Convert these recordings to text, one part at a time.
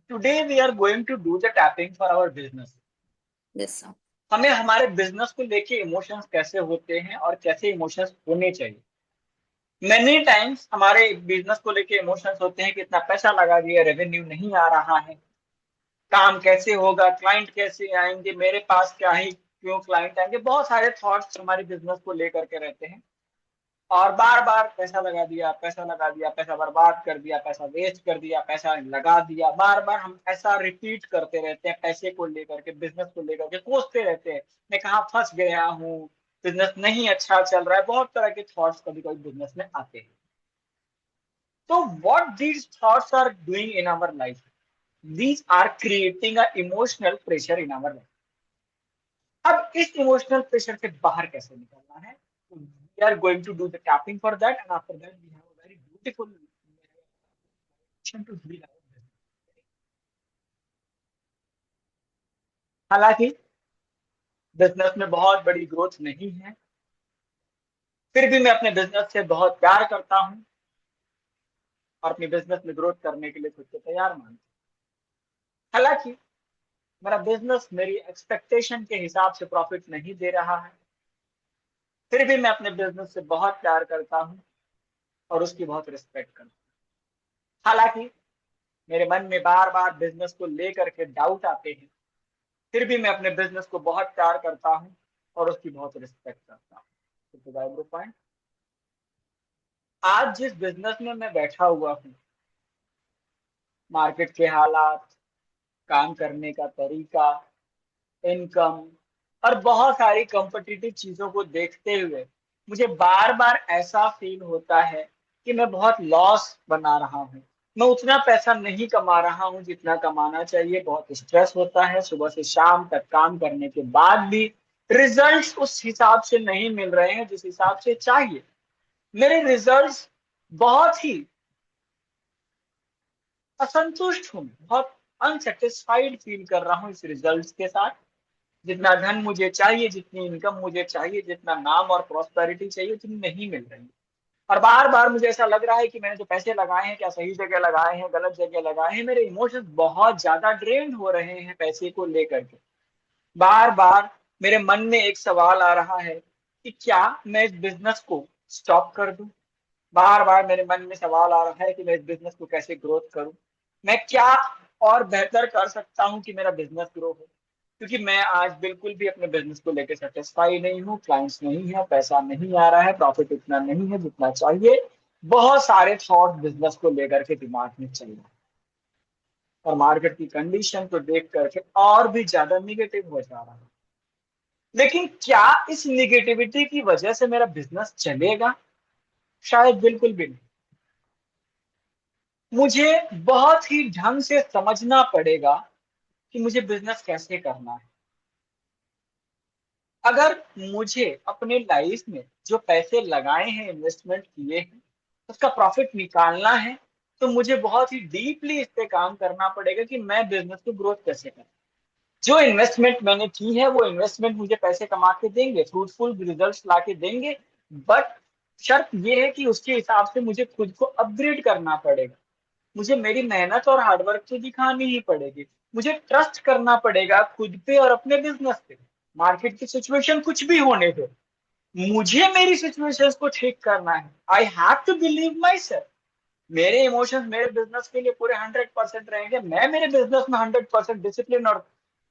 Today we are going to do the tapping for our business. Yes sir. हमें हमारे business को लेके emotions कैसे होते हैं और कैसे इमोशंस होने चाहिए। मेनी टाइम्स हमारे बिजनेस को लेके इमोशंस होते हैं कि इतना पैसा लगा दिया, रेवेन्यू नहीं आ रहा है, काम कैसे होगा, क्लाइंट कैसे आएंगे, मेरे पास क्या ही क्यों क्लाइंट आएंगे। बहुत सारे थॉट्स हमारे बिजनेस को लेकर के रहते हैं और बार बार पैसा लगा दिया, पैसा लगा दिया, पैसा बर्बाद कर दिया, पैसा वेस्ट कर दिया, पैसा लगा दिया, बार बार हम ऐसा रिपीट करते रहते हैं। पैसे को लेकर के, बिजनेस को लेकर के सोचते रहते हैं, मैं कहाँ फंस गया हूँ, बिजनेस नहीं अच्छा चल रहा है। बहुत तरह के थॉट्स कभी कभी बिजनेस में आते हैं। तो what these thoughts are doing in our life, these are creating a emotional pressure in our life. अब इस इमोशनल प्रेशर से बाहर कैसे निकलना है, we are going to do the tapping for that, and after that we have a very beautiful action to heal our business. हालांकि business में बहुत बड़ी ग्रोथ नहीं है, फिर भी मैं अपने बिजनेस से बहुत प्यार करता हूं और अपने बिजनेस में ग्रोथ करने के लिए खुद को तैयार मानता हूं। हालांकि मेरा बिजनेस मेरी एक्सपेक्टेशन के हिसाब से प्रॉफिट नहीं दे रहा है, फिर भी मैं अपने बिजनेस से बहुत प्यार करता हूं और उसकी बहुत रिस्पेक्ट करता हूं। हालांकि मेरे मन में बार बार बिजनेस को लेकर के डाउट आते हैं, फिर भी मैं अपने बिजनेस को बहुत प्यार करता हूं और उसकी बहुत रिस्पेक्ट करता हूं। पॉइंट, आज जिस बिजनेस में मैं बैठा हुआ हूं, मार्केट के हालात, काम करने का तरीका, इनकम और बहुत सारी कॉम्पिटिटिव चीजों को देखते हुए मुझे बार बार ऐसा फील होता है कि मैं बहुत लॉस बना रहा हूँ। मैं उतना पैसा नहीं कमा रहा हूँ जितना कमाना चाहिए। बहुत स्ट्रेस होता है, सुबह से शाम तक काम करने के बाद भी रिजल्ट्स उस हिसाब से नहीं मिल रहे हैं जिस हिसाब से चाहिए। मेरे रिजल्ट्स बहुत ही असंतुष्ट हूँ, बहुत अनसेटिस्फाइड फील कर रहा हूँ इस रिजल्ट्स के साथ। जितना धन मुझे चाहिए, जितनी इनकम मुझे चाहिए, जितना नाम और प्रॉस्पेरिटी चाहिए, उतनी नहीं मिल रही। और बार बार मुझे ऐसा लग रहा है कि मैंने जो पैसे लगाए हैं, क्या सही जगह लगाए हैं, गलत जगह लगाए हैं। मेरे इमोशंस बहुत ज्यादा ड्रेन हो रहे हैं पैसे को लेकर के। बार बार मेरे मन में एक सवाल आ रहा है कि क्या मैं इस बिजनेस को स्टॉप कर दूं। बार बार मेरे मन में सवाल आ रहा है कि मैं इस बिजनेस को कैसे ग्रोथ करूं, मैं क्या और बेहतर कर सकता हूं कि मेरा बिजनेस ग्रो हो। क्योंकि मैं आज बिल्कुल भी अपने बिजनेस को लेकर सेटिस्फाई नहीं हूँ, क्लाइंट्स नहीं है, पैसा नहीं आ रहा है, प्रॉफिट उतना नहीं है जितना चाहिए। बहुत सारे थॉट बिजनेस को लेकर के दिमाग में चल रहे हैं और मार्केट की कंडीशन को देख करके और भी ज्यादा निगेटिव हो जा रहा है। लेकिन क्या इस निगेटिविटी की वजह से मेरा बिजनेस चलेगा? शायद बिल्कुल भी नहीं। मुझे बहुत ही ढंग से समझना पड़ेगा कि मुझे बिजनेस कैसे करना है। अगर मुझे अपने लाइफ में जो पैसे लगाए हैं, इन्वेस्टमेंट किए हैं, उसका प्रॉफिट निकालना है, तो मुझे बहुत ही डीपली इस पे काम करना पड़ेगा कि मैं बिजनेस को ग्रोथ कैसे करूं। जो इन्वेस्टमेंट मैंने की है वो इन्वेस्टमेंट मुझे पैसे कमा के देंगे, फ्रूटफुल रिजल्ट्स ला के देंगे। बट शर्त ये है कि उसके हिसाब से मुझे खुद को अपग्रेड करना पड़ेगा। मुझे मेरी मेहनत और हार्डवर्क तो दिखानी ही पड़ेगी। मुझे ट्रस्ट करना पड़ेगा खुद पे और अपने बिजनेस पे। मार्केट की सिचुएशन कुछ भी होने दो, मुझे मेरी सिचुएशन को ठीक करना है। I have to believe myself. मेरे इमोशंस मेरे बिजनेस के लिए पूरे 100% रहेंगे। मैं मेरे बिजनेस में 100% डिसिप्लिन और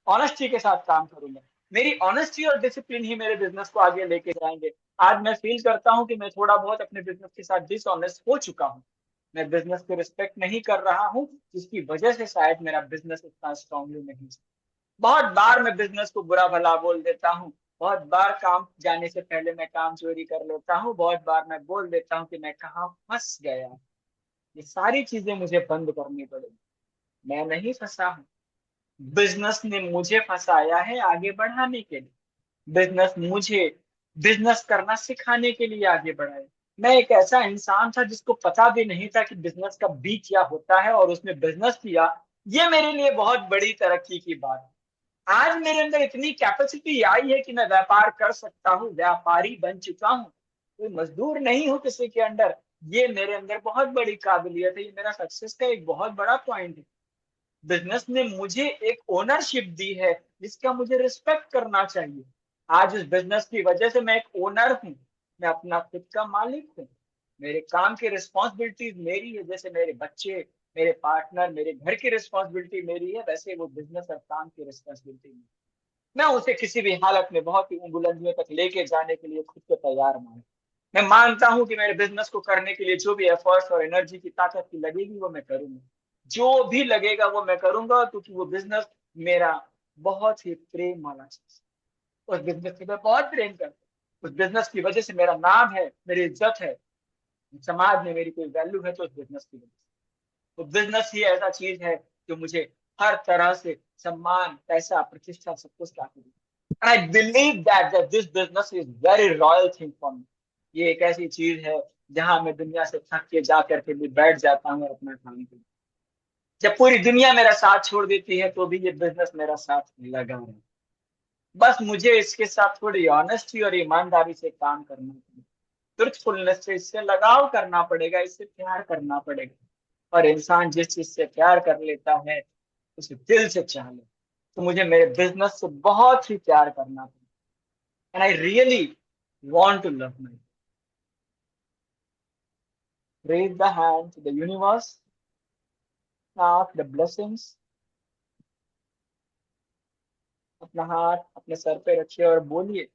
ऑनेस्टी के साथ काम करूंगा। मेरी ऑनेस्टी और डिसिप्लिन ही मेरे बिजनेस को आगे लेके जाएंगे। आज मैं फील करता हूं कि मैं थोड़ा बहुत अपने बिजनेस के साथ डिसऑनेस्ट हो चुका हूं। मैं बिजनेस को रिस्पेक्ट नहीं कर रहा हूं, जिसकी वजह से शायद मेरा बिजनेस इतना स्ट्रांगली नहीं। बहुत बार मैं बिजनेस को बुरा भला बोल देता हूँ। बहुत बार काम जाने से पहले मैं काम चोरी कर लेता हूँ। बहुत बार मैं बोल देता हूँ कि मैं कहाँ फंस गया। ये सारी चीजें मुझे बंद करनी पड़ेगी। मैं नहीं फंसा हूँ, बिजनेस ने मुझे फंसाया है आगे बढ़ाने के लिए। बिजनेस मुझे बिजनेस करना सिखाने के लिए आगे बढ़ाए। मैं एक ऐसा इंसान था जिसको पता भी नहीं था कि बिजनेस का बी क्या होता है, और उसने बिजनेस किया। ये मेरे लिए बहुत बड़ी तरक्की की बात है। आज मेरे अंदर इतनी कैपेसिटी आई है कि मैं व्यापार कर सकता हूँ, व्यापारी बन चुका हूँ, कोई मजदूर नहीं हूँ किसी के अंडर। ये मेरे अंदर बहुत बड़ी काबिलियत है, ये मेरा सक्सेस का एक बहुत बड़ा पॉइंट है। बिजनेस ने मुझे एक ओनरशिप दी है जिसका मुझे रिस्पेक्ट करना चाहिए। आज उस बिजनेस की वजह से मैं एक ओनर हूँ, मैं अपना खुद का मालिक हूँ। मेरे काम की रिस्पॉन्सिबिलिटीज मेरी है, जैसे मेरे बच्चे, मेरे पार्टनर, मेरे घर की रिस्पॉन्सिबिलिटी मेरी है, वैसे वो बिजनेस और काम की रिस्पॉन्सिबिलिटी मेरी। मैं उसे किसी भी हालत में बहुत ही बुलंदियों तक लेके जाने के लिए खुद को तैयार मानूं। मैं मानता हूं कि मेरे बिजनेस को करने के लिए जो भी एफर्ट्स और एनर्जी की ताकत की लगेगी वो मैं करूंगा, जो भी लगेगा वो मैं करूंगा, क्योंकि वो बिजनेस मेरा बहुत ही प्रेम वाला चीज। उस बिजनेस से मैं बहुत प्रेम करता हूँ। उस बिजनेस की वजह से मेरा नाम है, मेरी इज्जत है, समाज में मेरी कोई वैल्यू है तो उस बिजनेस की वजह से। तो बिजनेस ही ऐसा चीज है जो मुझे हर तरह से सम्मान, पैसा, प्रतिष्ठा सब कुछ ला के देती है। And I believe that this business is very royal thing for me। ये एक ऐसी चीज है जहां मैं दुनिया से थक के जा करके भी बैठ जाता हूँ और अपना काम करता हूँ। जब पूरी दुनिया मेरा साथ छोड़ देती है तो भी ये बिजनेस मेरा साथ लगा है। बस मुझे इसके साथ थोड़ी ऑनेस्टी और ईमानदारी से काम करना पड़ेगा, ट्रुथफुलनेस से इससे लगाव करना पड़ेगा, इससे प्यार करना पड़ेगा। और इंसान जिस चीज से प्यार कर लेता है उसे दिल से चाह ले। तो मुझे मेरे बिजनेस से बहुत ही प्यार करना पड़ेगा। And I really want to love my. Raise the hand to the universe, ask the blessings। अपना हाथ अपने सर पे रखिए और बोलिए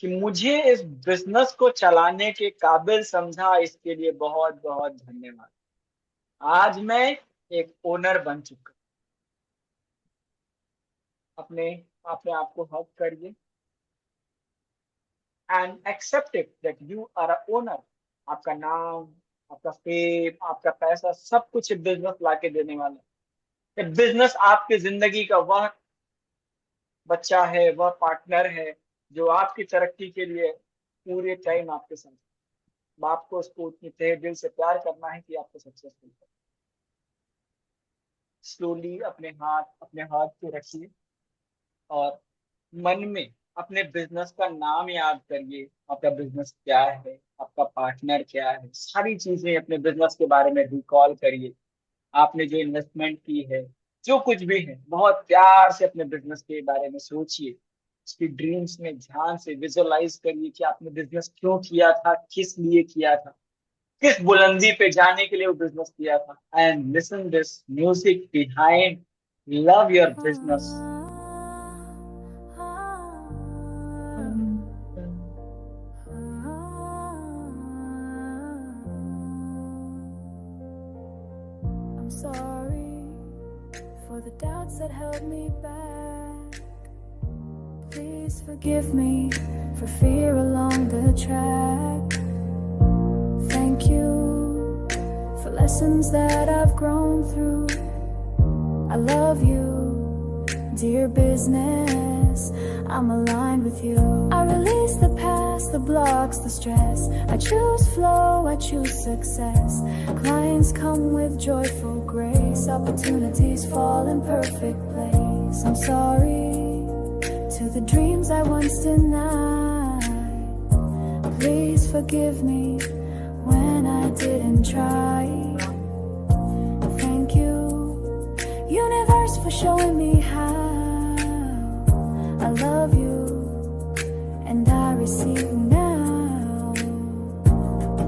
कि मुझे इस बिजनेस को चलाने के काबिल समझा, इसके लिए बहुत बहुत धन्यवाद। आज मैं एक ओनर बन चुका। अपने अपने आप को हक करिए and accept it that you are a owner. आपका नाम, आपका फेम, आपका पैसा, सब कुछ बिजनेस लाके देने वाला है। बिजनेस आपकी जिंदगी का वह बच्चा है, वह पार्टनर है जो आपकी तरक्की के लिए पूरे टाइम आपके साथ। आपको उसको उतनी तहे दिल से प्यार करना है कि आपको सक्सेसफुल करे। स्लोली अपने हाथ पे रखिए और मन में अपने बिजनेस का नाम याद करिए। आपका बिजनेस क्या है, आपका पार्टनर क्या है, सारी चीजें अपने बिजनेस के बारे में रिकॉल करिए। आपने जो इन्वेस्टमेंट की है, जो कुछ भी है, बहुत प्यार से अपने बिजनेस के बारे में सोचिए। उसकी ड्रीम्स में ध्यान से विजुअलाइज करिए कि आपने बिजनेस क्यों किया था, किस लिए किया था, किस बुलंदी पे जाने के लिए वो बिजनेस किया था। And listen this music behind love your business. I'm sorry for the doubts that held me back. Please forgive me for fear along the track. Thank you for lessons that I've grown through. I love you, dear business, I'm aligned with you. I release the past, the blocks, the stress. I choose flow, I choose success. Clients come with joyful grace. Opportunities fall in perfect place. I'm sorry to the dreams I once denied. Please forgive me when I didn't try. Thank you, universe, for showing me how. I love you and I receive now.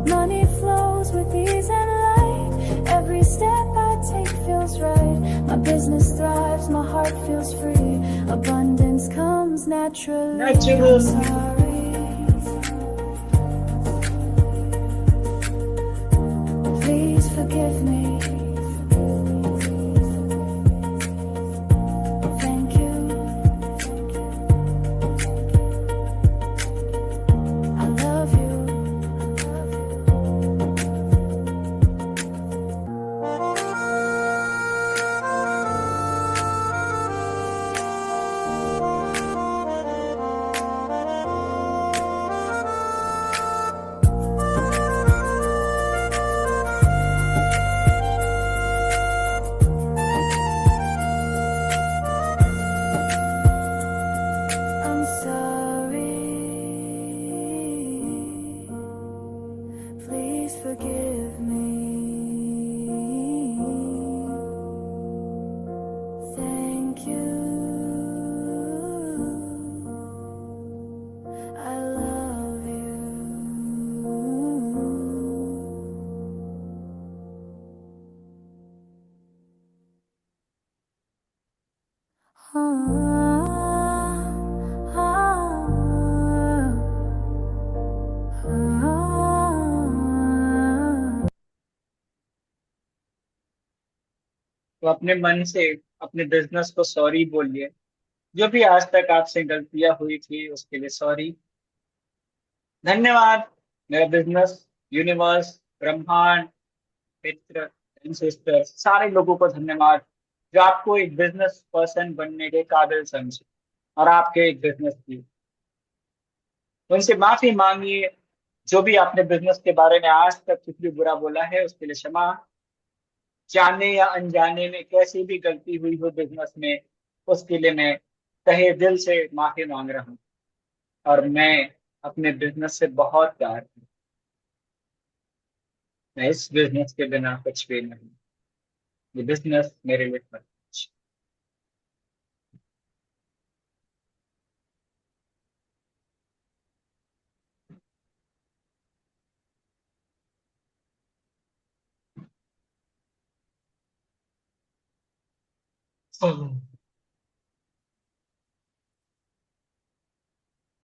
Money flows with ease and light. Every step I take feels right. My business thrives, my heart feels free. Abundance comes naturally. I'm sorry. Please forgive me. तो अपने मन से अपने business को sorry बोलिए। जो भी आज तक आपसे गलतियां हुई थी उसके लिए सॉरी। धन्यवाद। मेरा बिजनेस, यूनिवर्स, ब्रह्मांड, मित्र, सिस्टर, सारे लोगों को धन्यवाद जो आपको एक बिजनेस पर्सन बनने के काबिल समझे और आपके एक बिजनेस की। उनसे माफी मांगिए। जो भी आपने बिजनेस के बारे में आज तक कुछ भी बुरा बोला है उसके लिए क्षमा। जाने या अनजाने में कैसी भी गलती हुई हो बिजनेस में, उसके लिए मैं तहे दिल से माफी मांग रहा हूँ। और मैं अपने बिजनेस से बहुत प्यार हूँ। मैं इस बिजनेस के बिना कुछ भी नहीं। ये बिजनेस मेरे लिए सब कुछ।